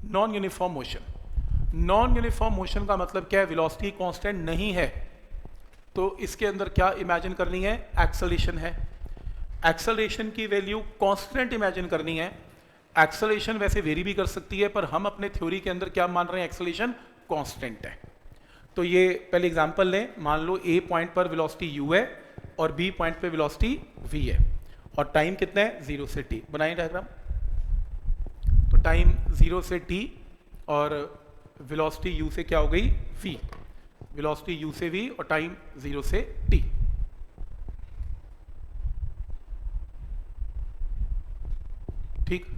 Non uniform motion. Non uniform motion का मतलब क्या है? वेलोसिटी कांस्टेंट नहीं है, तो इसके अंदर क्या इमेजिन करनी है? एक्सेलरेशन है। एक्सेलरेशन की वैल्यू कांस्टेंट इमेजिन करनी है। एक्सेलरेशन वैसे वेरी भी कर सकती है, पर हम अपने थ्योरी के अंदर क्या मान रहे हैं? एक्सेलरेशन कांस्टेंट है। तो ये पहले एग्जांपल लें, मान लो ए पॉइंट पर वेलोसिटी u है और बी पॉइंट पे वेलोसिटी v है, और टाइम कितना है? 0 से t। बनाइए डायग्राम। तो टाइम 0 से t और वेलोसिटी u से क्या हो गई? v। वेलोसिटी u से v और टाइम 0 से t। ठीक।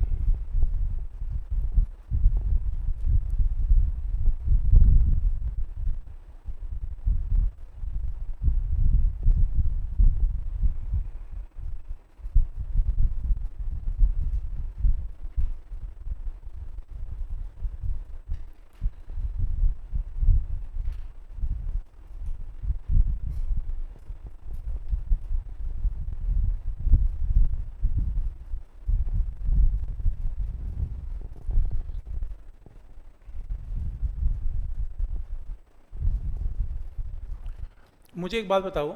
मुझे एक बात बताओ,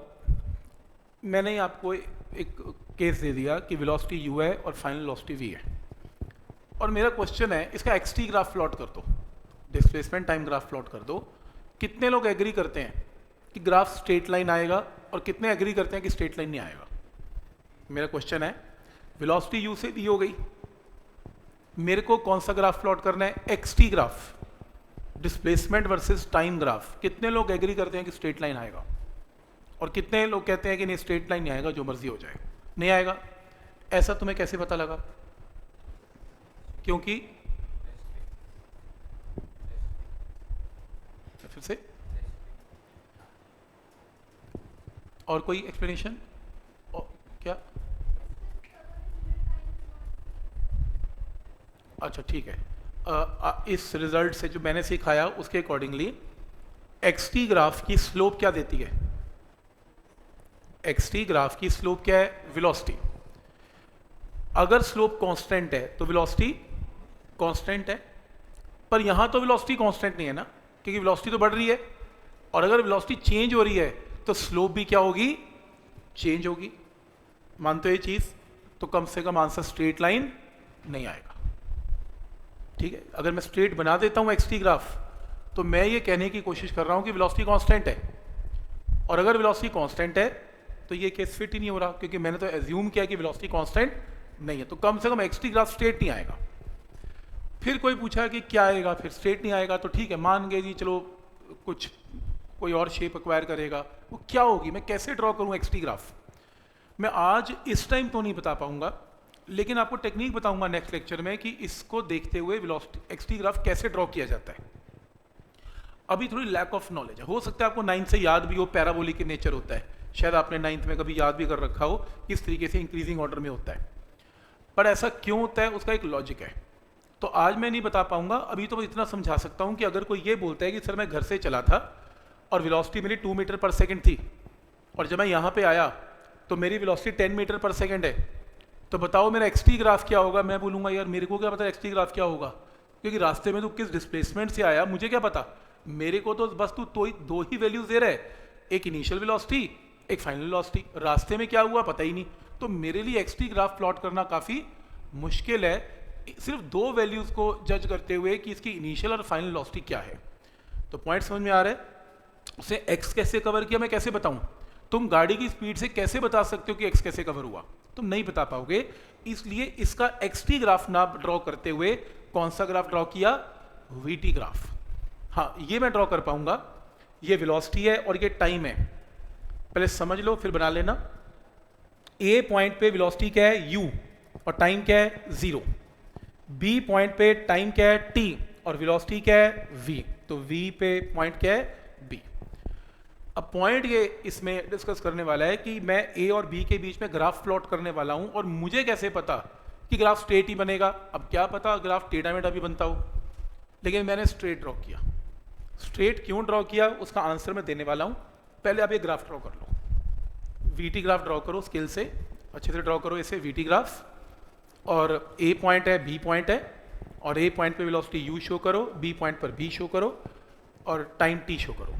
मैंने आपको एक केस दे दिया कि वेलोसिटी u है और फाइनल वेलोसिटी v है, और मेरा क्वेश्चन है इसका xt ग्राफ प्लॉट कर दो, डिस्प्लेसमेंट टाइम ग्राफ प्लॉट कर दो। कितने लोग एग्री करते हैं कि ग्राफ स्ट्रेट लाइन आएगा, और कितने एग्री करते हैं कि स्ट्रेट लाइन नहीं आएगा? मेरा क्वेश्चन है, वेलोसिटी u से v हो गई, मेरे को कौन सा ग्राफ प्लॉट करना है? xt graph, displacement versus time graph. कितने लोग एग्री करते हैं कि स्ट्रेट लाइन आएगा, और कितने लोग कहते हैं कि नहीं स्ट्रेट लाइन नहीं आएगा, जो मर्जी हो जाए, नहीं आएगा? ऐसा तुम्हें कैसे पता लगा? क्योंकि फिर से और कोई एक्सप्लेनेशन? क्या? अच्छा ठीक है। इस रिजल्ट से जो मैंने सिखाया उसके अकॉर्डिंगली xt ग्राफ की स्लोप क्या देती है? xt ग्राफ की स्लोप क्या है? वेलोसिटी। अगर स्लोप कांस्टेंट है तो वेलोसिटी कांस्टेंट है, पर यहां तो वेलोसिटी कांस्टेंट नहीं है ना, क्योंकि वेलोसिटी तो बढ़ रही है, और अगर वेलोसिटी चेंज हो रही है तो स्लोप भी क्या होगी? चेंज होगी। मानते हो ये चीज? तो कम से कम आंसर स्ट्रेट लाइन नहीं आएगा। ठीक है, अगर मैं स्ट्रेट बना देता हूं xt ग्राफ, तो मैं ये कहने की कोशिश कर रहा हूं कि वेलोसिटी कांस्टेंट है, और अगर वेलोसिटी कांस्टेंट है तो ये केस फिट ही नहीं हो रहा, क्योंकि मैंने तो एज्यूम किया कि वेलोसिटी कांस्टेंट नहीं है, तो कम से कम xt ग्राफ स्ट्रेट नहीं आएगा। फिर कोई पूछा कि क्या आएगा? फिर स्ट्रेट नहीं आएगा, तो ठीक है मान गए जी, चलो कुछ कोई और शेप एक्वायर करेगा, वो क्या होगी? मैं कैसे ड्रॉ करूं xt ग्राफ? मैं आज इस टाइम तो नहीं बता पाऊंगा, लेकिन आपको टेक्निक बताऊंगा नेक्स्ट लेक्चर में कि इसको देखते हुए वेलोसिटी xt ग्राफ कैसे ड्रॉ किया जाता है। अभी थोड़ी लैक ऑफ नॉलेज है, हो सकता है आपको 9th से याद भी हो, पैराबोलिक in नेचर होता है, शायद आपने 9th में कभी याद भी कर रखा हो, किस तरीके से इंक्रीजिंग ऑर्डर में होता है। पर ऐसा क्यों होता है उसका एक लॉजिक है, तो आज मैं नहीं बता पाऊंगा। अभी तो मैं इतना समझा सकता हूं कि अगर कोई ये बोलता है कि सर मैं घर से चला था और वेलोसिटी मेरी 2 मीटर पर सेकेंड थी, और जब मैं यहाँ पे आया तो मेरी वेलोसिटी 10 मीटर पर सेकेंड है, तो बताओ मेरा xt ग्राफ क्या होगा? मैं बोलूंगा यार मेरे को क्या पता xt ग्राफ क्या होगा, क्योंकि रास्ते में तो किस डिस्प्लेसमेंट से आया मुझे क्या पता? मेरे को तो बस तू दो ही वैल्यूज दे रहा है, एक इनिशियल वेलोसिटी, एक फाइनल वेलोसिटी। रास्ते में क्या हुआ पता ही नहीं, तो मेरे लिए xt ग्राफ प्लॉट करना काफ़ी मुश्किल है, सिर्फ दो वैल्यूज को जज करते हुए कि इसकी इनिशियल और फाइनल वेलोसिटी क्या है। तो पॉइंट समझ में आ रहा है? उसे x कैसे कवर किया मैं कैसे बताऊं? तुम गाड़ी की स्पीड से कैसे बता सकते हो कि x कैसे कवर हुआ? तुम नहीं बता पाओगे, इसलिए इसका xt ग्राफ ना ड्रॉ करते हुए कौन सा ग्राफ ड्रॉ किया? vt graph. हाँ ये मैं ड्रॉ कर पाऊंगा, ये वेलोसिटी है और ये टाइम है, पहले समझ लो फिर बना लेना। a पॉइंट पे वेलोसिटी क्या है? u, और टाइम क्या है? 0। b पॉइंट पे टाइम क्या है? t, और वेलोसिटी क्या है? v। तो v पे पॉइंट क्या है? b। अब पॉइंट ये इसमें डिस्कस करने वाला है कि मैं a और b के बीच में ग्राफ प्लॉट करने वाला हूं, और मुझे कैसे पता कि ग्राफ स्ट्रेट ही बनेगा? अब क्या पता ग्राफ टेढ़ा मेढ़ा भी बनता हो, लेकिन मैंने स्ट्रेट ड्रॉ किया। स्ट्रेट क्यों ड्रॉ किया उसका आंसर मैं देने वाला हूं, पहले आप ये ग्राफ ड्रॉ कर लो। वीटी ग्राफ ड्रॉ करो स्केल से, अच्छे से ड्रॉ करो इसे वीटी ग्राफ, और ए पॉइंट है, बी पॉइंट है, और ए पॉइंट पे वेलोसिटी यू शो करो, बी पॉइंट पर बी शो करो और टाइम टी शो करो।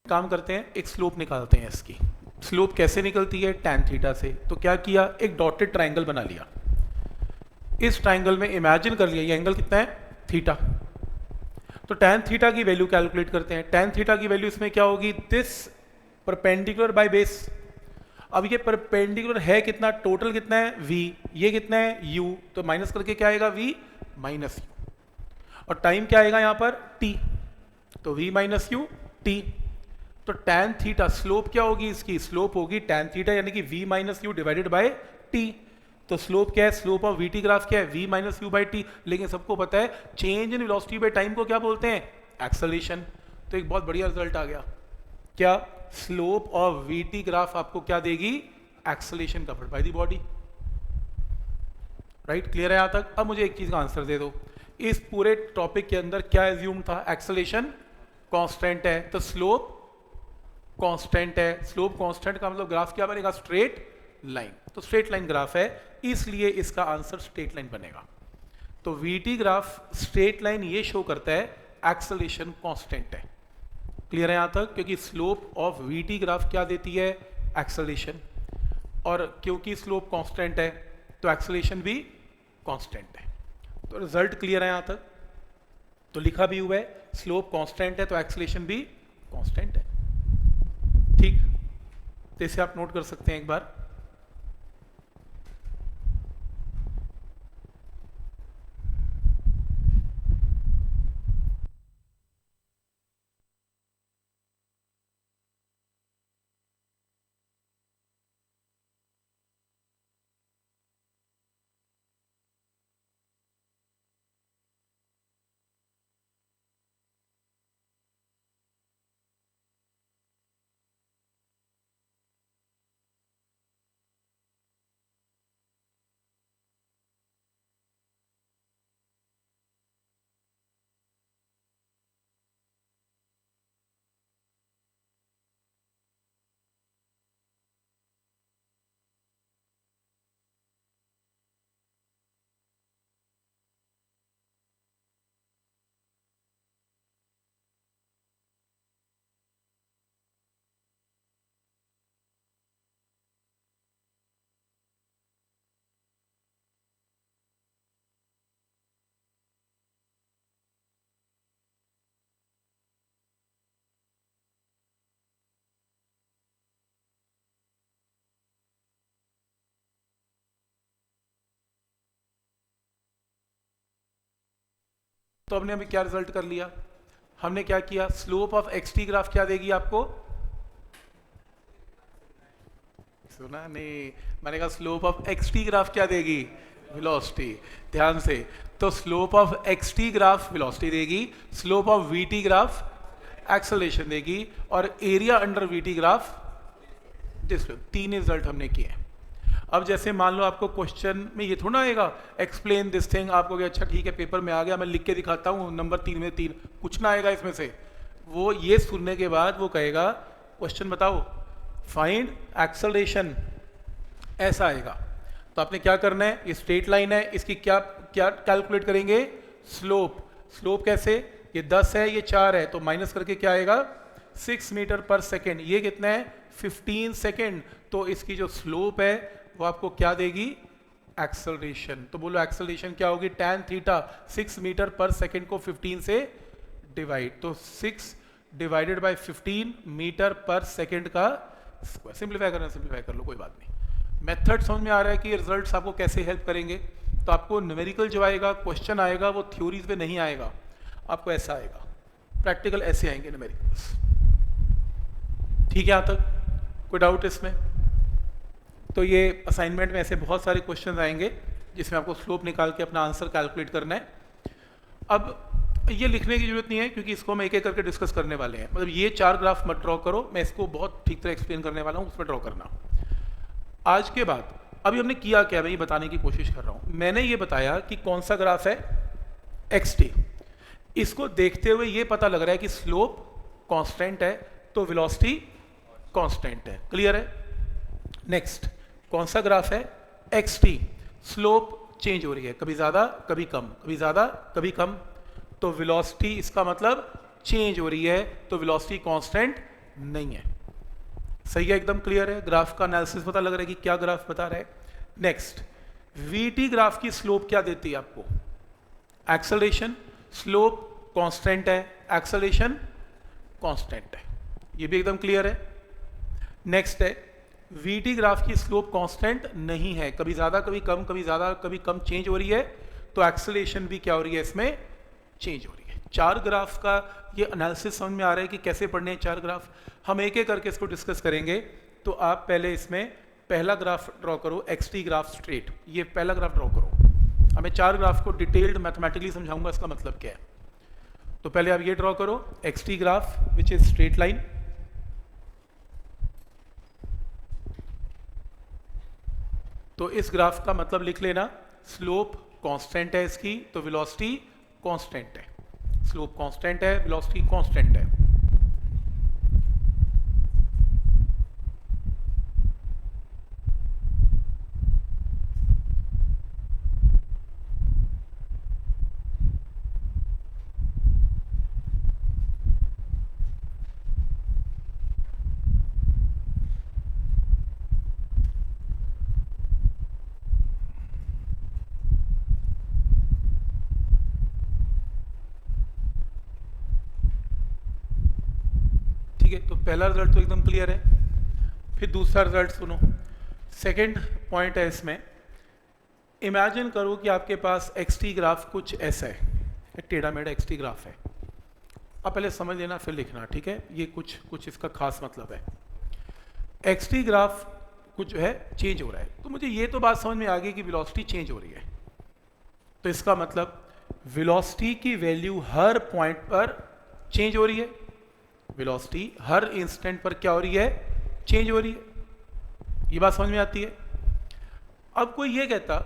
काम करते हैं, एक स्लोप निकालते हैं इसकी। स्लोप कैसे निकलती है? टैन थीटा से। तो क्या किया, एक डॉटेड ट्राइंगल बना लिया। इस ट्राइंगल में इमेजिन कर लिया ये एंगल कितना है, थीटा। तो टैन थीटा की वैल्यू कैलकुलेट करते हैं। टैन थीटा की वैल्यू इसमें क्या होगी, दिस परपेंडिकुलर बाय बेस। अब ये परपेंडिकुलर है कितना, टोटल कितना है v, ये कितना है u, तो माइनस करके क्या आएगा v माइनस u, और टाइम क्या आएगा यहाँ पर t, तो v माइनस u t। तो टैन थीटा स्लोप क्या होगी इसकी, स्लोप होगी टैन थीटा यानी कि v minus you divided by t। तो स्लोप क्या है, स्लोप ऑफ vt ग्राफ क्या है, v minus you by T. लेकिन सबको पता है change in velocity by time को क्या बोलते हैं, एक्सेलरेशन। तो एक बहुत बढ़िया रिजल्ट आ गया, क्या, स्लोप ऑफ vt ग्राफ आपको क्या देगी, acceleration covered by the body. Right, clear है यहां तक? अब मुझे एक चीज का आंसर दे दो, इस पूरे टॉपिक के अंदर क्या एज्यूम था, एक्सेलरेशन कांस्टेंट है, तो स्लोप कांस्टेंट है। स्लोप कांस्टेंट का मतलब ग्राफ क्या बनेगा, स्ट्रेट लाइन। तो स्ट्रेट लाइन ग्राफ है, इसलिए इसका आंसर स्ट्रेट लाइन बनेगा। तो vt ग्राफ स्ट्रेट लाइन ये शो करता है एक्सेलरेशन कांस्टेंट है। क्लियर है यहां तक? क्योंकि स्लोप ऑफ vt ग्राफ क्या देती है, एक्सेलरेशन, और क्योंकि स्लोप कांस्टेंट है तो एक्सेलरेशन भी कांस्टेंट है। तो रिजल्ट क्लियर है यहां तक? तो लिखा भी हुआ है स्लोप कांस्टेंट है तो एक्सेलरेशन भी कांस्टेंट है। ठीक, तो इसे आप नोट कर सकते हैं एक बार। तो हमने अभी क्या रिजल्ट कर लिया, हमने क्या किया, स्लोप ऑफ xt ग्राफ क्या देगी आपको, सुना नहीं, मैंने कहा स्लोप ऑफ xt ग्राफ क्या देगी, वेलोसिटी। ध्यान से, तो slope of xt graph velocity देगी, slope of vt graph acceleration देगी, और area under vt graph displacement. तीन रिजल्ट हमने किए। अब जैसे मान लो आपको क्वेश्चन में ये थोड़ा आएगा एक्सप्लेन दिस थिंग, आपको क्या अच्छा ठीक है पेपर में आ गया, मैं लिख के दिखाता हूँ नंबर 3 में 3, कुछ ना आएगा इसमें से। वो ये सुनने के बाद वो कहेगा क्वेश्चन बताओ, फाइंड एक्सेलरेशन, ऐसा आएगा। तो आपने क्या करना है, ये स्ट्रेट लाइन है, इसकी क्या क्या कैलकुलेट करेंगे, स्लोप। स्लोप कैसे, ये 10 है, ये 4 है, तो माइनस करके क्या आएगा 6 मीटर पर सेकेंड, ये कितना है 15 सेकेंड। तो इसकी जो स्लोप है वो आपको क्या देगी, एक्सेलरेशन। तो बोलो एक्सेलरेशन क्या होगी, tan थीटा 6 मीटर पर सेकेंड को 15 से डिवाइड, तो 6 डिवाइडेड बाय 15 मीटर पर सेकेंड का स्क्वायर। सिंप्लीफाई करना, सिंप्लीफाई कर लो कोई बात नहीं। मेथड समझ में आ रहा है कि रिजल्ट्स आपको कैसे हेल्प करेंगे। तो आपको न्यूमेरिकल जो आएगा, क्वेश्चन आएगा, वो थ्योरीज में नहीं आएगा, आपको ऐसा आएगा, प्रैक्टिकल ऐसे आएंगे न्यूमेरिकल्स। ठीक है, यहाँ तक कोई डाउट इसमें? तो ये असाइनमेंट में ऐसे बहुत सारे क्वेश्चन आएंगे जिसमें आपको स्लोप निकाल के अपना आंसर कैलकुलेट करना है। अब ये लिखने की जरूरत नहीं है क्योंकि इसको हम एक एक करके डिस्कस करने वाले हैं। मतलब ये 4 ग्राफ मत ड्रॉ करो, मैं इसको बहुत ठीक तरह एक्सप्लेन करने वाला हूँ, उसमें ड्रॉ करना। आज के बाद अभी हमने किया क्या, मैं ये बताने की कोशिश कर रहा हूँ। मैंने ये बताया कि कौन सा ग्राफ है, xt। इसको देखते हुए ये पता लग रहा है कि स्लोप कांस्टेंट है तो वेलोसिटी कांस्टेंट है। क्लियर है? नेक्स्ट, कौन सा ग्राफ है, xt। स्लोप चेंज हो रही है, कभी ज्यादा कभी कम, कभी ज्यादा कभी कम, तो वेलोसिटी इसका मतलब चेंज हो रही है, तो वेलोसिटी कांस्टेंट नहीं है। सही है, एकदम क्लियर है। ग्राफ का एनालिसिस पता लग रहा है कि क्या ग्राफ बता रहा है। नेक्स्ट, वीटी ग्राफ की स्लोप क्या देती है आपको, एक्सेलरेशन। स्लोप कांस्टेंट है, एक्सेलरेशन कांस्टेंट है, ये भी एकदम क्लियर है। नेक्स्ट है, वीटी ग्राफ की स्लोप कांस्टेंट नहीं है, कभी ज्यादा कभी कम, कभी ज्यादा कभी कम चेंज हो रही है, तो एक्सेलरेशन भी क्या हो रही है, इसमें चेंज हो रही है। 4 ग्राफ का ये एनालिसिस समझ में आ रहा है कि कैसे पढ़ने हैं 4 ग्राफ। हम एक एक करके इसको डिस्कस करेंगे। तो आप पहले इसमें पहला ग्राफ ड्रॉ करो, xt ग्राफ स्ट्रेट, ये पहला ग्राफ ड्रॉ करो। अब मैं 4 ग्राफ को डिटेल्ड मैथमेटिकली समझाऊंगा इसका मतलब क्या है। तो पहले आप ये ड्रॉ करो, xt graph which is straight line. तो इस ग्राफ का मतलब लिख लेना, स्लोप कांस्टेंट है इसकी, तो वेलोसिटी कांस्टेंट है। स्लोप कांस्टेंट है, वेलोसिटी कांस्टेंट है। तो पहला रिजल्ट तो एकदम क्लियर है। फिर दूसरा रिजल्ट सुनो, सेकंड पॉइंट है इसमें। इमेजिन करो कि आपके पास xt ग्राफ कुछ ऐसा है, एक टेढ़ा मेढ़ा xt ग्राफ है। अब पहले समझ लेना फिर लिखना, ठीक है? ये कुछ इसका खास मतलब है। xt ग्राफ कुछ जो है चेंज हो रहा है, तो मुझे ये तो बात समझ में आ गई कि वेलोसिटी चेंज हो रही है। तो इसका मतलब वेलोसिटी की वैल्यू हर पॉइंट पर चेंज हो रही है, वेलोसिटी हर इंस्टेंट पर क्या हो रही है, चेंज हो रही है। ये बात समझ में आती है। अब कोई ये कहता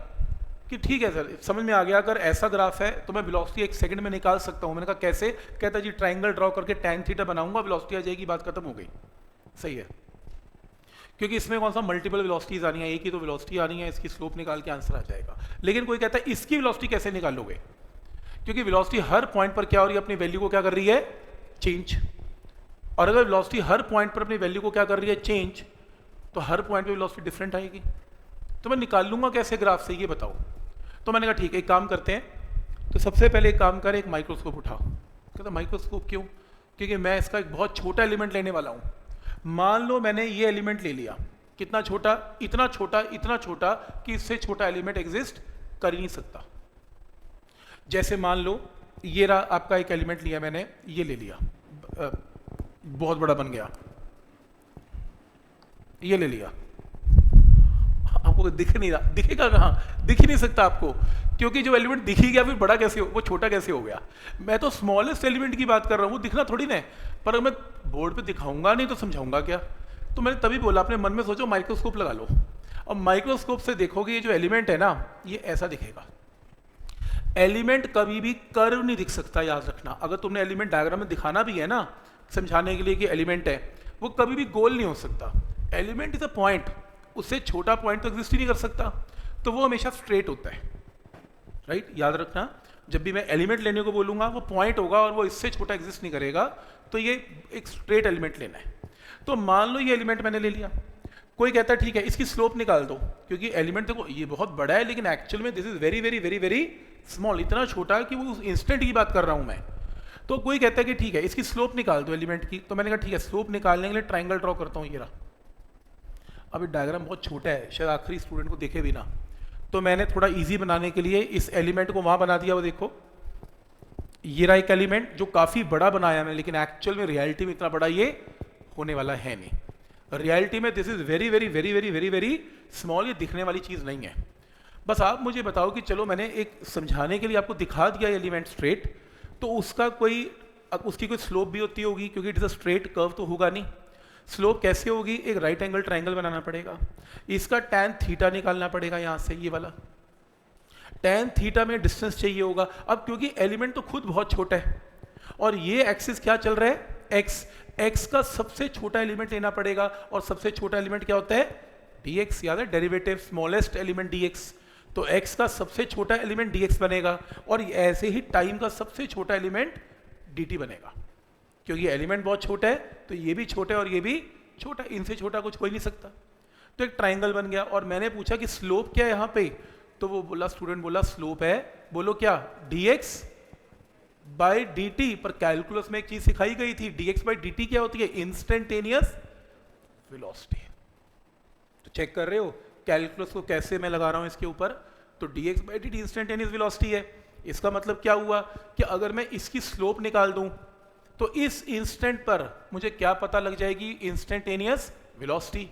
कि ठीक है सर, समझ में आ गया, अगर ऐसा ग्राफ है तो मैं वेलोसिटी 1 सेकंड में निकाल सकता हूं। मैंने कहा कैसे? कहता जी ट्राइंगल ड्रॉ करके tan थीटा बनाऊंगा, वेलोसिटी आ जाएगी, बात खत्म हो गई। सही है, क्योंकि इसमें कौन सा मल्टीपल वेलोसिटीज आनी है, एक ही तो वेलोसिटी आनी है, इसकी स्लोप निकाल के आंसर आ जाएगा। लेकिन कोई कहता है इसकी वेलोसिटी कैसे निकालोगे, क्योंकि वेलोसिटी हर पॉइंट पर क्या हो रही है, अपनी वैल्यू को क्या कर रही है, चेंज। और अगर वेलोसिटी हर पॉइंट पर अपनी वैल्यू को क्या कर रही है, चेंज, तो हर पॉइंट पे वेलोसिटी डिफरेंट आएगी। तो मैं निकाल लूंगा कैसे ग्राफ से, ये बताओ। तो मैंने कहा ठीक है, एक काम करते हैं। तो सबसे पहले एक काम कर, एक माइक्रोस्कोप उठाओ। कहता माइक्रोस्कोप क्यों? क्योंकि मैं इसका एक बहुत छोटा एलिमेंट लेने वाला हूं। मान लो मैंने ये एलिमेंट ले लिया, कितना छोटा, इतना छोटा, इतना छोटा कि इससे छोटा एलिमेंट एग्जिस्ट कर ही नहीं सकता। जैसे मान लो ये रहा आपका एक एलिमेंट लिया मैंने, ये ले लिया, बहुत बड़ा बन गया, ये ले लिया। आपको दिख नहीं रहा, दिखेगा कहां, दिख ही नहीं सकता आपको, क्योंकि जो एलिमेंट दिख ही गया फिर बड़ा कैसे हो, वो छोटा कैसे हो गया। मैं तो स्मॉलेस्ट एलिमेंट की बात कर रहा हूं, वो दिखना थोड़ी ना, पर मैं बोर्ड पे दिखाऊंगा नहीं तो समझाऊंगा क्या। तो मैंने तभी बोला, अपने मन में सोचो माइक्रोस्कोप लगा लो। और माइक्रोस्कोप से देखोगे ये जो एलिमेंट है ना, ये ऐसा दिखेगा। एलिमेंट कभी भी कर्व नहीं दिख सकता, याद रखना। अगर तुमने एलिमेंट डायग्राम में दिखाना भी है ना समझाने के लिए कि एलिमेंट है, वो कभी भी गोल नहीं हो सकता। एलिमेंट इज अ पॉइंट, उससे छोटा पॉइंट तो एग्जिस्ट ही नहीं कर सकता, तो वो हमेशा स्ट्रेट होता है, राइट? याद रखना, जब भी मैं एलिमेंट लेने को बोलूँगा वो पॉइंट होगा और वो इससे छोटा एग्जिस्ट नहीं करेगा, तो ये एक स्ट्रेट एलिमेंट लेना है। तो मान लो ये एलिमेंट मैंने ले लिया, कोई कहता है ठीक है इसकी स्लोप निकाल दो, क्योंकि एलिमेंट देखो ये बहुत बड़ा है लेकिन एक्चुअल में this is very very very very small, इतना छोटा है कि वो इंस्टेंट की बात कर रहा हूँ मैं। तो कोई कहता है कि ठीक है इसकी स्लोप निकाल दो एलिमेंट की, तो मैंने कहा ठीक है स्लोप निकालने के लिए ट्राइंगल ड्रॉ करता हूँ, ये रहा। अब ये डायग्राम बहुत छोटा है, शायद आखिरी स्टूडेंट को देखे भी ना, तो मैंने थोड़ा इजी बनाने के लिए इस एलिमेंट को वहाँ बना दिया। वो देखो ये रहा एक एलिमेंट जो काफ़ी बड़ा बनाया मैंने, लेकिन एक्चुअल में रियलिटी में इतना बड़ा ये होने वाला है नहीं। रियलिटी में this is very very very very very very small, ये दिखने वाली चीज़ नहीं है। बस आप मुझे बताओ कि चलो मैंने एक समझाने के लिए आपको दिखा दिया एलिमेंट स्ट्रेट, तो उसका उसकी कोई स्लोप भी होती होगी, क्योंकि it is a straight curve तो होगा नहीं। स्लोप कैसे होगी? एक राइट एंगल ट्राइंगल बनाना पड़ेगा, इसका tan थीटा निकालना पड़ेगा यहाँ से, ये वाला tan थीटा में डिस्टेंस चाहिए होगा। अब क्योंकि एलिमेंट तो खुद बहुत छोटा है और ये एक्सिस क्या चल रहा है x का सबसे छोटा एलिमेंट लेना पड़ेगा, और सबसे छोटा एलिमेंट क्या होता है? dx, याद है डेरिवेटिव स्मॉलेस्ट एलिमेंट dx, तो x का सबसे छोटा एलिमेंट dx बनेगा, और ऐसे ही टाइम का सबसे छोटा एलिमेंट dt बनेगा। क्योंकि एलिमेंट बहुत छोटा है तो ये भी छोटा है और ये भी छोटा, इनसे छोटा कुछ हो ही नहीं सकता। तो एक ट्राइंगल बन गया, और मैंने पूछा कि स्लोप क्या है यहाँ पे, तो वो बोला, स्टूडेंट बोला स्लोप है, बोलो क्या, dx बाई dt। पर कैलकुलस में एक चीज सिखाई गई थी, dx बाई dt क्या होती है? Instantaneous velocity. तो चेक कर रहे हो कैलकुलस को कैसे मैं लगा रहा हूं इसके ऊपर? तो dx by dt instantaneous velocity है। इसका मतलब क्या हुआ कि अगर मैं इसकी स्लोप निकाल दूं तो इस इंस्टेंट पर मुझे क्या पता लग जाएगी? Instantaneous velocity.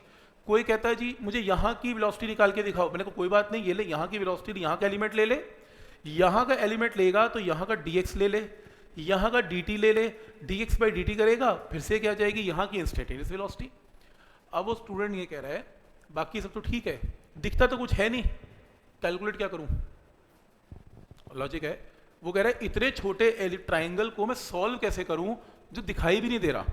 कोई कहता है जी मुझे यहाँ की वेलोसिटी निकाल के दिखाओ, मैंने कहा कोई बात नहीं, ये ले यहाँ की वेलोसिटी, यहाँ का एलिमेंट ले ले, यहाँ का एलिमेंट लेगा तो यहाँ का dx ले ले, यहाँ का dt ले ले, dx बाई dt करेगा, फिर से क्या जाएगी? यहाँ की इंस्टेंटेनियस वेलोसिटी। अब वो स्टूडेंट ये कह रहा है बाकी सब तो ठीक है, दिखता तो कुछ है नहीं, कैलकुलेट क्या करूँ? लॉजिक है, वो कह रहा है इतने छोटे ट्राइंगल को मैं सॉल्व कैसे करूं जो दिखाई भी नहीं दे रहा।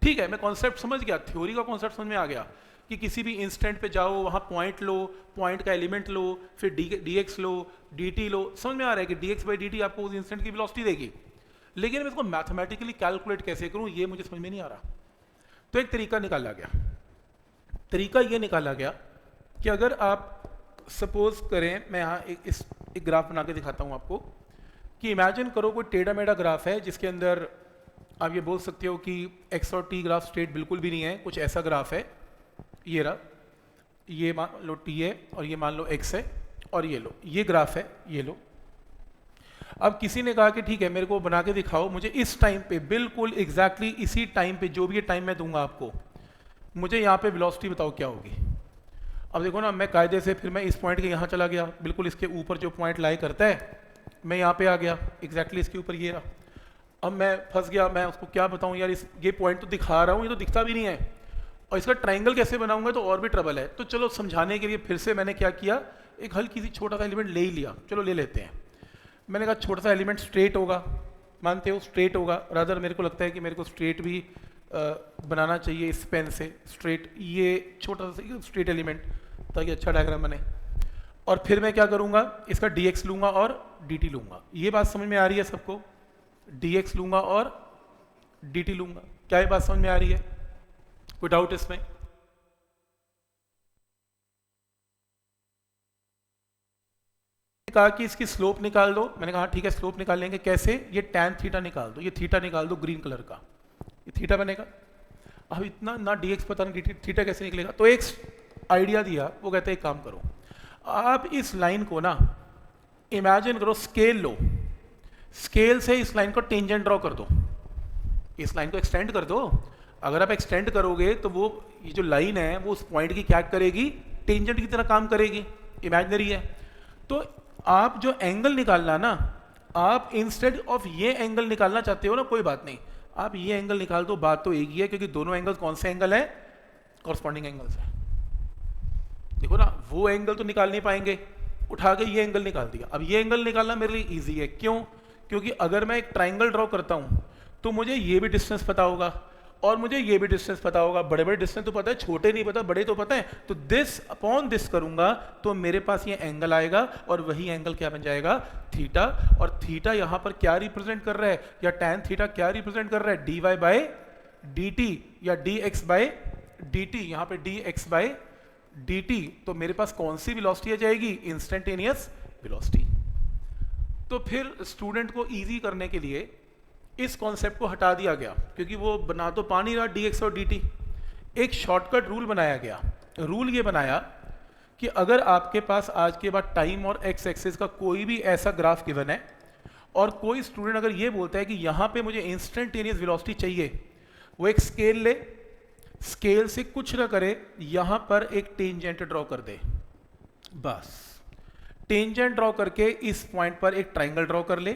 ठीक है, मैं कॉन्सेप्ट समझ गया, थ्योरी का कॉन्सेप्ट समझ में आ गया कि किसी भी इंस्टेंट पे जाओ, वहां पॉइंट लो, पॉइंट का एलिमेंट लो, फिर dx लो, dt लो, समझ में आ रहा है कि dx बाई dt आपको उस इंस्टेंट की वेलोसिटी देगी। लेकिन मैं इसको मैथमेटिकली कैलकुलेट कैसे करूं ये मुझे समझ में नहीं आ रहा। तो एक तरीका निकाला गया, तरीका ये निकाला गया कि अगर आप सपोज करें, मैं यहाँ एक ग्राफ बना के दिखाता हूँ आपको, कि इमेजिन करो कोई टेढ़ा मेढ़ा ग्राफ है जिसके अंदर आप ये बोल सकते हो कि x और t ग्राफ स्ट्रेट बिल्कुल भी नहीं है, कुछ ऐसा ग्राफ है, ये रहा, ये मान लो t है और ये मान लो x है, और ये लो ये ग्राफ है, ये लो। अब किसी ने कहा कि ठीक है मेरे को बना के दिखाओ, मुझे इस टाइम पे बिल्कुल एग्जैक्टली इसी टाइम पे, जो भी ये टाइम मैं दूंगा आपको, मुझे यहाँ पे वेलोसिटी बताओ क्या होगी। अब देखो ना, मैं कायदे से फिर मैं इस पॉइंट के यहाँ चला गया, बिल्कुल इसके ऊपर जो पॉइंट लाई करता है, मैं यहाँ पे आ गया एग्जैक्टली इसके ऊपर, ये रहा। अब मैं फंस गया, मैं उसको क्या बताऊँ यार, ये पॉइंट तो दिखा रहा हूँ, ये तो दिखता भी नहीं है, और इसका ट्राइंगल कैसे बनाऊंगा तो और भी ट्रबल है। तो चलो समझाने के लिए फिर से मैंने क्या किया, एक हल्की सी छोटा सा एलिमेंट ले ही लिया, चलो ले लेते हैं। मैंने कहा छोटा सा एलिमेंट स्ट्रेट होगा, मानते हो स्ट्रेट होगा, रादर मेरे को लगता है कि मेरे को स्ट्रेट भी बनाना चाहिए इस पेन से, स्ट्रेट, ये छोटा सा स्ट्रेट एलिमेंट, ताकि अच्छा डायग्राम बने। और फिर मैं क्या करूंगा, इसका dx लूंगा और dt लूंगा। ये बात समझ में आ रही है सबको? dx लूंगा और dt लूंगा, क्या ये बात समझ में आ रही है? कोई डाउट इसमें? कहा कि इसकी स्लोप निकाल दो, मैंने कहा ठीक है स्लोप निकाल लेंगे, कैसे? ये tan थीटा निकाल दो, ये थीटा निकाल दो ग्रीन कलर का, ये थीटा बनेगा। अब इतना ना dx पता नहीं dt थीटा कैसे निकलेगा, तो एक आइडिया दिया, वो कहते हैं एक काम करो, आप इस लाइन को ना इमेजिन करो, स्केल लो, स्केल से इस लाइन को टेंजेंट ड्रॉ कर दो, इस लाइन को एक्सटेंड कर दो। अगर आप एक्सटेंड करोगे तो वो ये जो लाइन है वो उस पॉइंट की क्या करेगी? टेंजेंट की तरह काम करेगी, इमेजिनरी है। तो आप जो एंगल निकालना ना, आप इंस्टेड ऑफ ये एंगल निकालना चाहते हो ना, कोई बात नहीं, आप ये एंगल निकाल दो, बात तो एक ही है, क्योंकि दोनों एंगल कौन से एंगल है? कॉरस्पॉन्डिंग एंगल्स है। देखो ना, वो एंगल तो निकाल नहीं पाएंगे, उठा के ये एंगल निकाल दिया। अब ये एंगल निकालना मेरे लिए इजी है, क्यों? क्योंकि अगर मैं एक ट्राइंगल ड्रॉ करता हूं तो मुझे ये भी डिस्टेंस पता होगा और मुझे ये भी डिस्टेंस पता होगा। बड़े बड़े डिस्टेंस तो पता है, छोटे नहीं पता, बड़े तो पता है। तो दिस अपॉन दिस करूंगा तो मेरे पास ये एंगल आएगा और वही एंगल क्या बन जाएगा? थीटा। और थीटा यहां पर क्या रिप्रेजेंट कर रहा है, या टैन थीटा क्या रिप्रेजेंट कर रहा है? dy बाय dt या dx बाय dt। यहां पे dx बाय dt। तो मेरे पास कौन सी वेलोसिटी आ जाएगी? Instantaneous velocity. तो फिर स्टूडेंट को इजी करने के लिए इस कॉन्सेप्ट को हटा दिया गया, क्योंकि वो बना तो पा नहीं रहा dx और dt। एक शॉर्टकट रूल बनाया गया। रूल ये बनाया कि अगर आपके पास आज के बाद टाइम और एक्स एक्सिस का कोई भी ऐसा ग्राफ गिवन है और कोई स्टूडेंट अगर ये बोलता है कि यहाँ पे मुझे इंस्टेंटेनियस वेलोसिटी चाहिए, वो एक स्केल ले, स्केल से कुछ ना करे, यहाँ पर एक टेंजेंट ड्रॉ कर दे। बस टेंजेंट ड्रॉ करके इस पॉइंट पर एक ट्राइंगल ड्रॉ कर ले,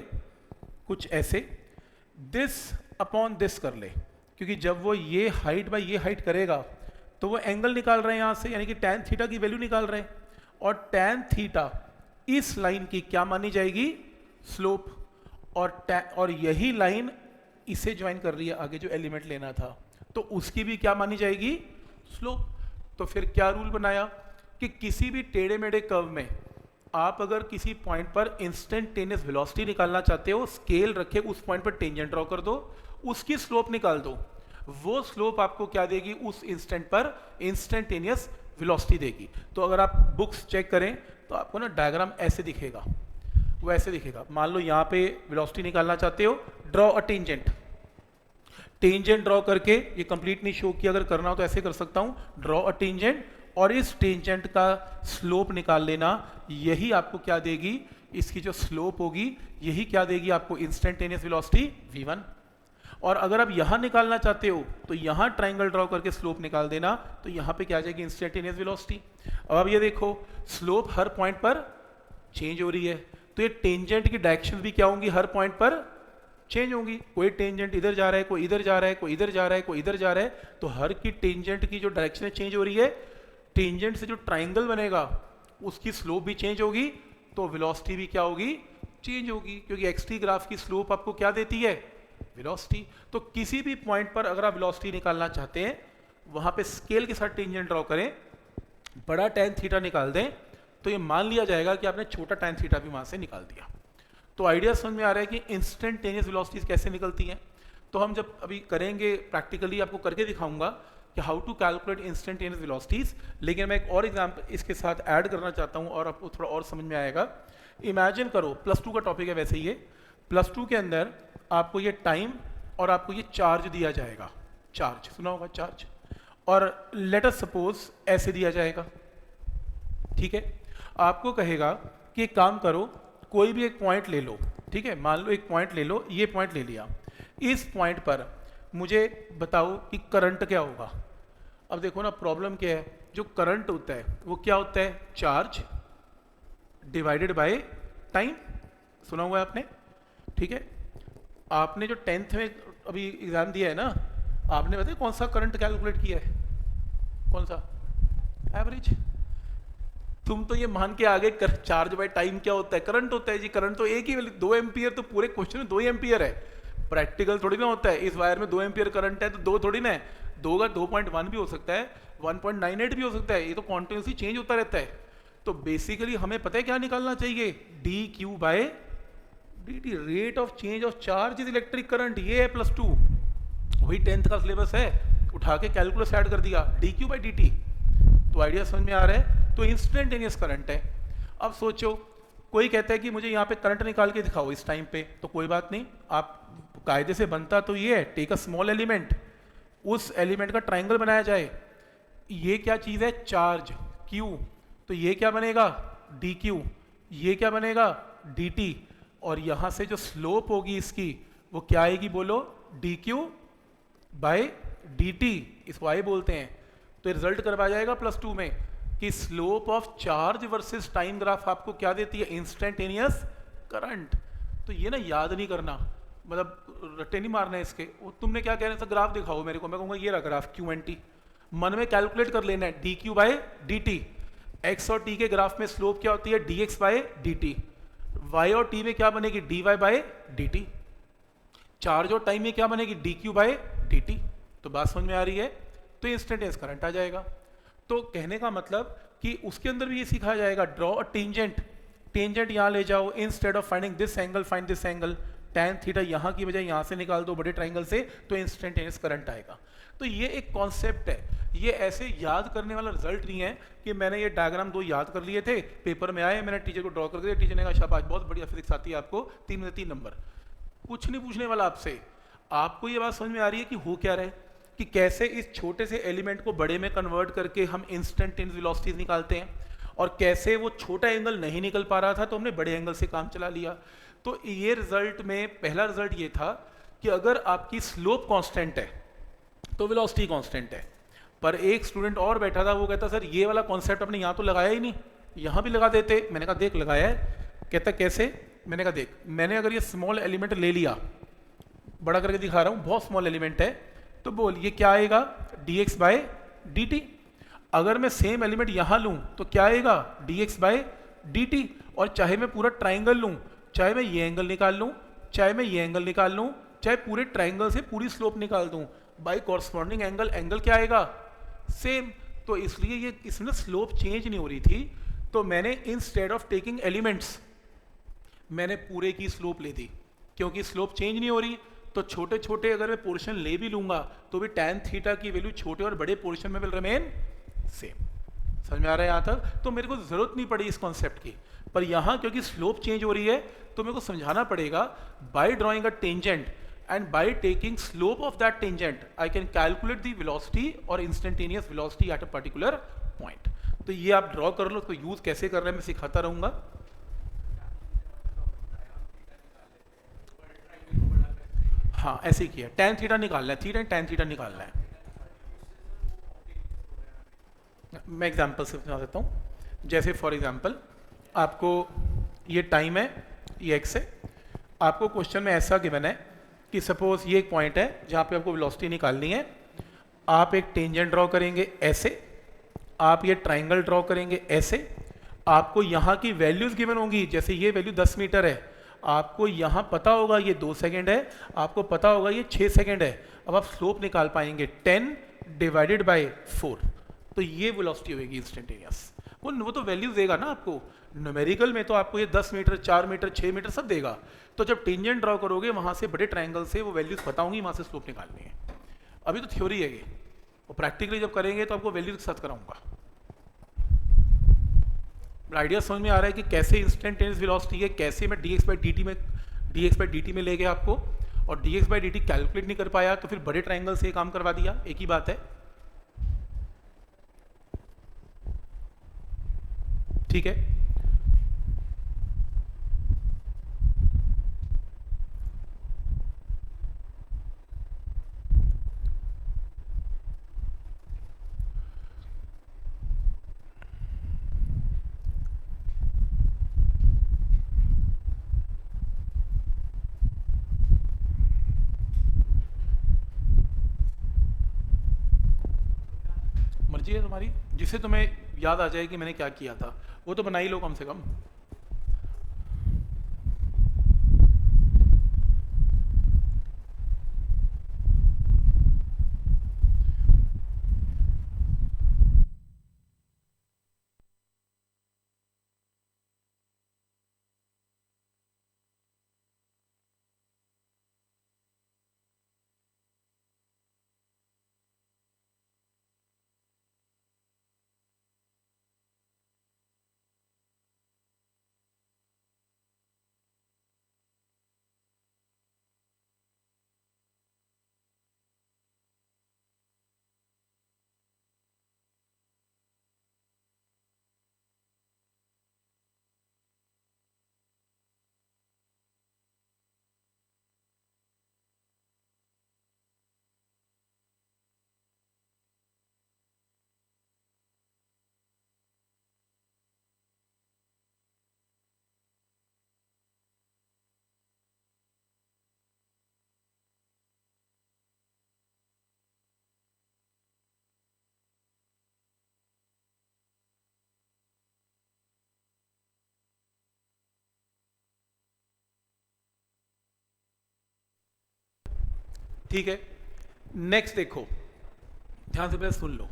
कुछ ऐसे, दिस अपॉन दिस कर ले, क्योंकि जब वो ये हाइट बाय ये हाइट करेगा तो वो एंगल निकाल रहे हैं यहाँ से, यानी कि टैन थीटा की वैल्यू निकाल रहे हैं। और टैन थीटा इस लाइन की क्या मानी जाएगी? स्लोप। और यही लाइन इसे ज्वाइन कर रही है, आगे जो एलिमेंट लेना था, तो उसकी भी क्या मानी जाएगी? स्लोप। तो फिर क्या रूल बनाया कि किसी भी टेढ़े मेढ़े कर्व में आप अगर किसी पॉइंट पर इंस्टेंटेनियस वेलोसिटी निकालना चाहते हो, स्केल रखे उस पॉइंट पर टेंजेंट ड्रॉ कर दो, उसकी स्लोप निकाल दो, वो स्लोप आपको क्या देगी? उस इंस्टेंट पर इंस्टेंटेनियस वेलोसिटी देगी। तो अगर आप बुक्स चेक करें तो आपको ना डायग्राम ऐसे दिखेगा, वो ऐसे दिखेगा। मान लो यहाँ पे वेलोसिटी निकालना चाहते हो, draw a tangent. Tangent draw करके, ये कंप्लीट नहीं शो किया, अगर करना हो तो ऐसे कर सकता हूँ, ड्रॉ अ टेंजेंट, और इस टेंजेंट का स्लोप निकाल लेना। यही आपको क्या देगी? इसकी जो स्लोप होगी यही क्या देगी आपको? Instantaneous velocity v1। और अगर आप यहां निकालना चाहते हो तो यहां ट्राइंगल ड्रॉ करके स्लोप निकाल देना, तो यहां पे क्या आ जाएगी? Instantaneous velocity. अब आप ये देखो, स्लोप हर पॉइंट पर चेंज हो रही है, तो ये टेंजेंट की डायरेक्शन भी क्या होंगी? हर पॉइंट पर चेंज होंगी। कोई टेंजेंट इधर जा रहा है, कोई इधर जा रहा है, कोई इधर जा रहा है, कोई इधर जा रहा है, तो हर की टेंजेंट की जो डायरेक्शन चेंज हो रही है, टेंजेंट से जो ट्राइंगल बनेगा उसकी स्लोप भी चेंज होगी, तो वेलोसिटी भी क्या होगी? चेंज होगी, क्योंकि एक्स-टी ग्राफ की स्लोप आपको क्या देती है? वेलोसिटी। तो किसी भी पॉइंट पर अगर आप वेलोसिटी निकालना चाहते हैं, वहां पे स्केल के साथ टेंजेंट ड्रॉ करें, बड़ा टैन थीटा निकाल दें, तो ये मान लिया जाएगा कि आपने छोटा टैन थीटा भी वहां से निकाल दिया। तो आइडिया समझ में आ रहा है कि इंस्टेंटेनियस वेलोसिटीज कैसे निकलती हैं। तो हम जब अभी करेंगे प्रैक्टिकली, आपको करके दिखाऊंगा कि how to calculate instantaneous velocities. लेकिन मैं एक और एग्जांपल इसके साथ ऐड करना चाहता हूं और आपको थोड़ा और समझ में आएगा। इमेजिन करो, +2 का टॉपिक है वैसे ये, +2 के अंदर आपको ये टाइम और आपको ये चार्ज दिया जाएगा। चार्ज सुना होगा, चार्ज। और लेट अस सपोज ऐसे दिया जाएगा, ठीक है। आपको कहेगा कि एक काम करो, कोई भी एक पॉइंट ले लो, ठीक है। मान लो एक पॉइंट ले लो, ये पॉइंट ले लिया, इस पॉइंट पर मुझे बताओ कि करंट क्या होगा। अब देखो ना, प्रॉब्लम क्या है, जो करंट होता है वो क्या होता है? Charge divided by time. सुना हुआ है आपने, ठीक है। आपने जो 10th में अभी एग्जाम दिया है ना, आपने बताया कौन सा करंट कैलकुलेट किया है? कौन सा? एवरेज। तुम तो ये मान के आगे चार्ज बाय टाइम क्या होता है? करंट होता है जी। करंट तो एक ही, 2 एम्पियर, तो पूरे क्वेश्चन में 2 एम्पियर है। प्रैक्टिकल थोड़ी ना होता है, इस वायर में 2 एम्पियर करंट है तो 2 थोड़ी ना है, 2 का 2.1 भी हो सकता है, 1.98 भी हो सकता है, ये तो कॉन्टिन्यूसली चेंज होता रहता है। तो बेसिकली हमें पता है क्या निकालना चाहिए? dq by dt, rate of change of charge is electric current. ये है +2, वही 10th का सिलेबस है, उठा के कैलकुलस ऐड कर दिया, dq बाय dt। तो आइडिया समझ में आ रहा है। तो इंस्टेंटेनियस करंट है। अब सोचो, कोई कहता है कि मुझे यहाँ पे करंट निकाल के दिखाओ इस टाइम पे, तो कोई बात नहीं, आप कायदे से बनता तो ये है, टेक अ स्मॉल एलिमेंट, उस एलिमेंट का ट्राइंगल बनाया जाए। ये क्या चीज़ है? चार्ज q, तो ये क्या बनेगा? dq। ये क्या बनेगा? dt। और यहाँ से जो स्लोप होगी इसकी, वो क्या आएगी? बोलो, dq बाय dt, इसको आई बोलते हैं। तो रिजल्ट करवा जाएगा +2 में कि slope of charge versus time graph आपको क्या देती है? Instantaneous current. तो ये ना याद नहीं करना, मतलब रट्टे नहीं मारना है इसके। तुमने क्या कहना था? ग्राफ दिखाओ मेरे को, मैं कहूँगा ये रहा ग्राफ q&t, मन में कैलकुलेट कर लेना है dq बाय dt। एक्स और टी के ग्राफ में स्लोप क्या होती है, d x by d t. Y और टी में क्या बनेगी, d y by d t. Charge और टाइम में क्या बनेगी, d q by d t. तो बात समझ में आ रही है। तो इंस्टेंटेनियस करंट आ जाएगा। तो कहने का मतलब कि उसके अंदर भी ये सिखाया जाएगा, ड्रॉ अ टेंजेंट। टेंजेंट यहाँ ले जाओ, instead of finding this angle find this angle. tan theta यहाँ की बजाय यहाँ से निकाल दो बड़े ट्राइंगल से, तो इंस्टेंटेनियस करंट आएगा। तो ये एक कॉन्सेप्ट है, ये ऐसे याद करने वाला रिजल्ट नहीं है कि मैंने ये डायग्राम 2 याद कर लिए थे, पेपर में आए, मैंने टीचर को ड्रॉ कर दिया, टीचर ने कहा शाबाश बहुत बढ़िया फिजिक्स आती है आपको, 3 में 3 नंबर। कुछ नहीं पूछने वाला आपसे। आपको ये बात समझ में आ रही है कि हो क्या रहा है, कि कैसे इस छोटे से एलिमेंट को बड़े में कन्वर्ट करके हम इंस्टेंटेनियस वेलोसिटीज निकालते हैं, और कैसे वो छोटा एंगल नहीं निकल पा रहा था तो हमने बड़े एंगल से काम चला लिया। तो ये रिजल्ट में पहला रिजल्ट ये था कि अगर आपकी स्लोप कांस्टेंट है तो वेलोसिटी कांस्टेंट है। पर एक स्टूडेंट और बैठा था, वो कहता सर ये वाला कॉन्सेप्ट आपने यहाँ तो लगाया ही नहीं, यहाँ भी लगा देते। मैंने कहा देख लगाया है। कहता कैसे? मैंने कहा देख, मैंने अगर ये स्मॉल एलिमेंट ले लिया, बड़ा करके दिखा रहा हूँ, बहुत स्मॉल एलिमेंट है, तो बोल ये क्या आएगा, d x by d t. अगर मैं सेम एलिमेंट यहाँ लूँ तो क्या आएगा, d x by d t. और चाहे मैं पूरा ट्राइंगल लूँ, चाहे मैं ये एंगल निकाल लूँ, चाहे मैं ये एंगल निकाल लूँ, चाहे पूरे ट्राइंगल से पूरी स्लोप निकाल दूँ, बाय कॉरस्पॉन्डिंग एंगल, एंगल क्या आएगा, सेम। तो इसलिए ये इसमें स्लोप चेंज नहीं हो रही थी, तो मैंने इंस्टेड ऑफ टेकिंग एलिमेंट्स मैंने पूरे की स्लोप ले दी, क्योंकि स्लोप चेंज नहीं हो रही। तो छोटे छोटे अगर मैं पोर्शन ले भी लूंगा तो भी tan थीटा की वैल्यू छोटे और बड़े पोर्शन में विल रिमेन सेम। समझ में आ रहा है यहाँ तक? तो मेरे को जरूरत नहीं पड़ी इस कॉन्सेप्ट की, पर यहाँ क्योंकि स्लोप चेंज हो रही है तो मेरे को समझाना पड़ेगा। Bye drawing a tangent and by taking slope of that tangent I can calculate the velocity or instantaneous velocity at a particular point। तो ये आप ड्रॉ कर लो, उसको यूज कैसे करना है मैं सिखाता रहूंगा। हाँ ऐसे ही किया, tan थीटा निकालना है, थीटा एंड tan थीटा निकालना है। मैं एग्जांपल से बता देता हूँ। जैसे फॉर एग्जांपल आपको ये टाइम है, ये x है, आपको क्वेश्चन में ऐसा गिवन है कि सपोज ये एक पॉइंट है जहाँ पे आपको वेलोसिटी निकालनी है। आप एक टेंजेंट ड्रॉ करेंगे ऐसे, आप ये ट्राइंगल ड्रॉ करेंगे ऐसे, आपको यहाँ की वैल्यूज गिवन होंगी, जैसे ये वैल्यू 10 मीटर है, आपको यहाँ पता होगा ये 2 सेकेंड है, आपको पता होगा ये 6 सेकेंड है। अब आप स्लोप निकाल पाएंगे 10 डिवाइडेड बाय 4, तो ये वेलोसिटी होगी इंस्टेंटेनियस। वो तो वैल्यूज देगा ना आपको, न्यूमेरिकल में तो आपको ये 10 मीटर 4 मीटर 6 मीटर सब देगा। तो जब टेंजेंट ड्रॉ करोगे वहां से बड़े ट्रायंगल से वो वैल्यूज पता होंगी, वहां से स्लोप निकालनी है। अभी तो थ्योरी है ये, और प्रैक्टिकली जब करेंगे तो आपको वैल्यूज के साथ कराऊंगा। आइडिया समझ में आ रहा है कि कैसे इंस्टेंटेनियस वेलोसिटी है, कैसे मैं dx बाई dt में ले गया आपको, और dx बाई dt कैलकुलेट नहीं कर पाया तो फिर बड़े ट्रायंगल से काम करवा दिया, एक ही बात है। ठीक है, मर्जी है तुम्हारी, जिसे तुम्हें याद आ जाए कि मैंने क्या किया था वो तो बना ही लो कम से कम। ठीक है, नेक्स्ट देखो, ध्यान से पहले सुन लो।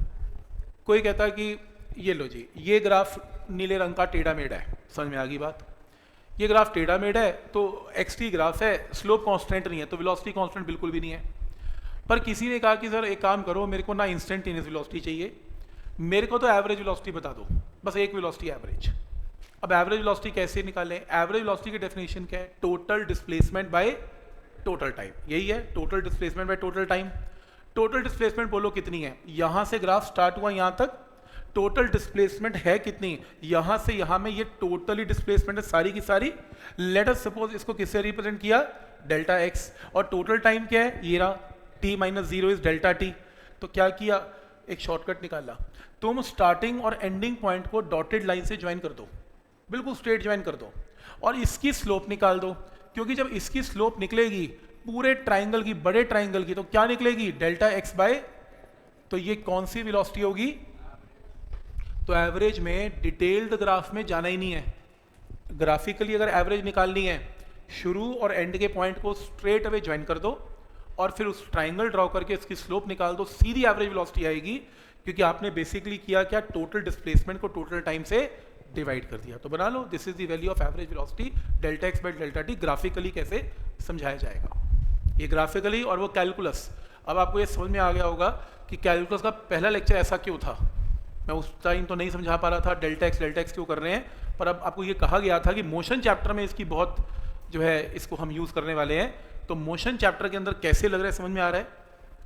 कोई कहता है कि ये लो जी, ये ग्राफ नीले रंग का टेढ़ा मेढ़ा है, समझ में आ गई बात। ये ग्राफ टेढ़ा मेढ़ा है तो xt ग्राफ है, स्लोप कांस्टेंट नहीं है, तो वेलोसिटी कांस्टेंट बिल्कुल भी नहीं है। पर किसी ने कहा कि सर एक काम करो, मेरे को ना इंस्टेंटेनियस वेलोसिटी चाहिए, मेरे को तो एवरेज वेलोसिटी बता दो, बस एक वेलोसिटी एवरेज। अब एवरेज वेलोसिटी कैसे निकालें? एवरेज वेलोसिटी की डेफिनेशन क्या है? Total displacement by total time, यही है total displacement by total time. Total displacement बोलो कितनी है? यहां से ग्राफ स्टार्ट हुआ यहां तक, टोटल डिस्प्लेसमेंट है कितनी? यहां से यहां में ये टोटली डिस्प्लेसमेंट है सारी की सारी। लेट अस सपोज इसको किससे रिप्रेजेंट किया? Delta x. और टोटल टाइम क्या है? ये रहा, t minus zero is delta T. तो क्या किया? एक शॉर्टकट निकाला, तुम स्टार्टिंग और एंडिंग पॉइंट को डॉटेड लाइन से ज्वाइन कर दो, बिल्कुल स्ट्रेट ज्वाइन कर दो, और इसकी स्लोप निकाल दो। क्योंकि जब इसकी स्लोप निकलेगी पूरे ट्राइंगल की, बड़े ट्राइंगल की, तो क्या निकलेगी? डेल्टा एक्स बाय, तो ये कौन सी वेलोसिटी होगी? तो एवरेज में डिटेल्ड ग्राफ में जाना ही नहीं है, ग्राफिकली अगर एवरेज निकालनी है, शुरू और एंड के पॉइंट को स्ट्रेट अवे ज्वाइन कर दो और फिर उस ट्राइंगल ड्रॉ करके इसकी स्लोप निकाल दो, सीधी एवरेज वेलोसिटी आएगी। क्योंकि आपने बेसिकली किया क्या? टोटल डिस्प्लेसमेंट को टोटल टाइम से डिवाइड कर दिया। तो बना लो, this is the value of average velocity delta x by delta t. Graphically कैसे समझाया जाएगा ये? ग्राफिकली और वो कैलकुलस। अब आपको ये समझ में आ गया होगा कि कैलकुलस का पहला लेक्चर ऐसा क्यों था। मैं उस टाइम तो नहीं समझा पा रहा था डेल्टा एक्स क्यों कर रहे हैं, पर अब आपको ये कहा गया था कि मोशन चैप्टर में इसकी बहुत जो है इसको हम यूज़ करने वाले हैं। तो मोशन चैप्टर के अंदर कैसे लग रहा है समझ में आ रहा है?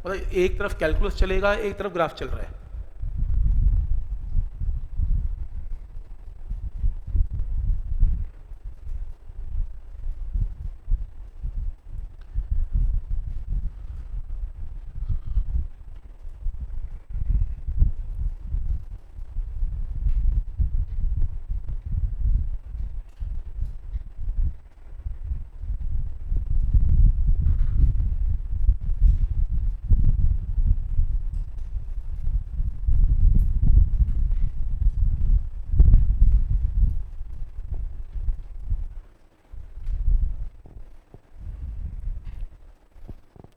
मतलब एक तरफ कैलकुलस चलेगा, एक तरफ ग्राफ चल रहा है।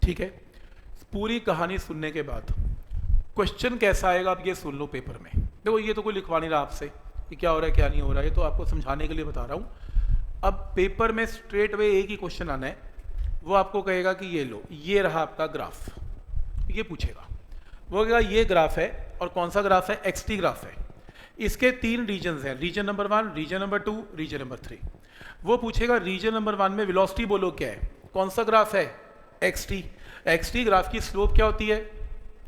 ठीक है, पूरी कहानी सुनने के बाद क्वेश्चन कैसा आएगा आप ये सुन लो पेपर में। देखो ये तो कोई लिखवा नहीं रहा आपसे कि क्या हो रहा है क्या नहीं हो रहा है, ये तो आपको समझाने के लिए बता रहा हूँ। अब पेपर में स्ट्रेट वे एक ही क्वेश्चन आना है, वो आपको कहेगा कि ये लो, ये रहा आपका ग्राफ, ये पूछेगा, वो कहेगा ये ग्राफ है, और कौन सा ग्राफ है? xt ग्राफ है। इसके 3 रीजन हैं, reason number 1, reason number 2, reason number 3। वो पूछेगा रीजन नंबर 1 में वेलोसिटी बोलो क्या है? कौन सा ग्राफ है? xt ग्राफ की स्लोप क्या होती है?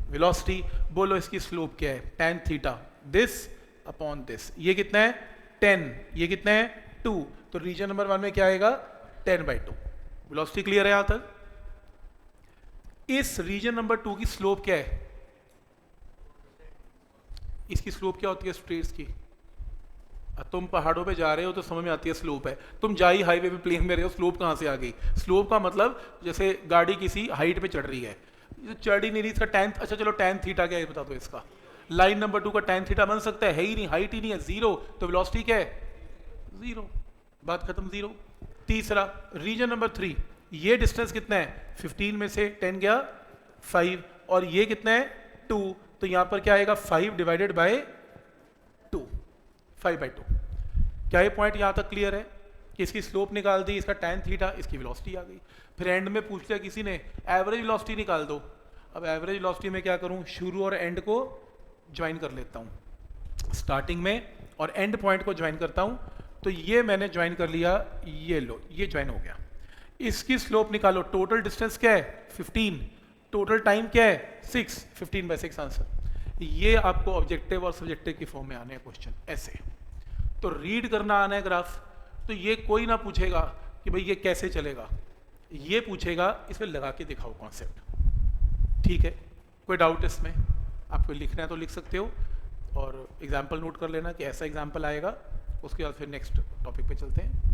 वेलोसिटी। बोलो इसकी स्लोप क्या है? tan theta, this upon this. ये कितना है? 10, ये कितना है? 2। तो रीजन नंबर 1 में क्या आएगा? 10/2। वेलोसिटी क्लियर है यहां तक? इस रीजन नंबर 2 की स्लोप क्या है? इसकी स्लोप क्या होती है स्ट्रेट्स की? तुम पहाड़ों पे जा रहे हो तो समझ में आती है स्लोप है, तुम जा ही हाईवे पे प्लेन में रहे हो, स्लोप कहाँ से आ गई? स्लोप का मतलब जैसे गाड़ी किसी हाइट पे चढ़ रही है, चढ़ ही नहीं रही, इसका tan, अच्छा चलो tan थीटा क्या है बता दो इसका। लाइन नंबर 2 का tan थीटा बन सकता है ही नहीं, हाइट ही नहीं है, 0, तो वेलोसिटी क्या है? 0, बात खत्म, 0। तीसरा रीजन नंबर 3, ये डिस्टेंस कितना है? 15 में से 10 गया 5, और ये कितना है? 2, तो यहाँ पर क्या आएगा? 5 डिवाइडेड बाय 2, 5/2। क्या ये पॉइंट यहाँ तक क्लियर है कि इसकी स्लोप निकाल दी, इसका tan थीटा, इसकी वेलोसिटी आ गई। फिर एंड में पूछ लिया किसी ने एवरेज वेलोसिटी निकाल दो। अब एवरेज वेलोसिटी में क्या करूँ? शुरू और एंड को ज्वाइन कर लेता हूँ, स्टार्टिंग में और एंड पॉइंट को ज्वाइन करता हूँ। तो ये मैंने ज्वाइन कर लिया, ये लो, ये ज्वाइन हो गया। इसकी स्लोप निकालो, टोटल डिस्टेंस क्या है? 15, टोटल टाइम क्या है? 6, 15/6 आंसर। ये आपको ऑब्जेक्टिव और सब्जेक्टिव की फॉर्म में आने हैं क्वेश्चन ऐसे। तो रीड करना आना है ग्राफ, तो ये कोई ना पूछेगा कि भाई ये कैसे चलेगा, ये पूछेगा इसमें लगा के दिखाओ कॉन्सेप्ट। ठीक है, कोई डाउट इसमें? आपको लिखना है तो लिख सकते हो, और एग्जाम्पल नोट कर लेना कि ऐसा एग्जाम्पल आएगा, उसके बाद फिर नेक्स्ट टॉपिक पे चलते हैं।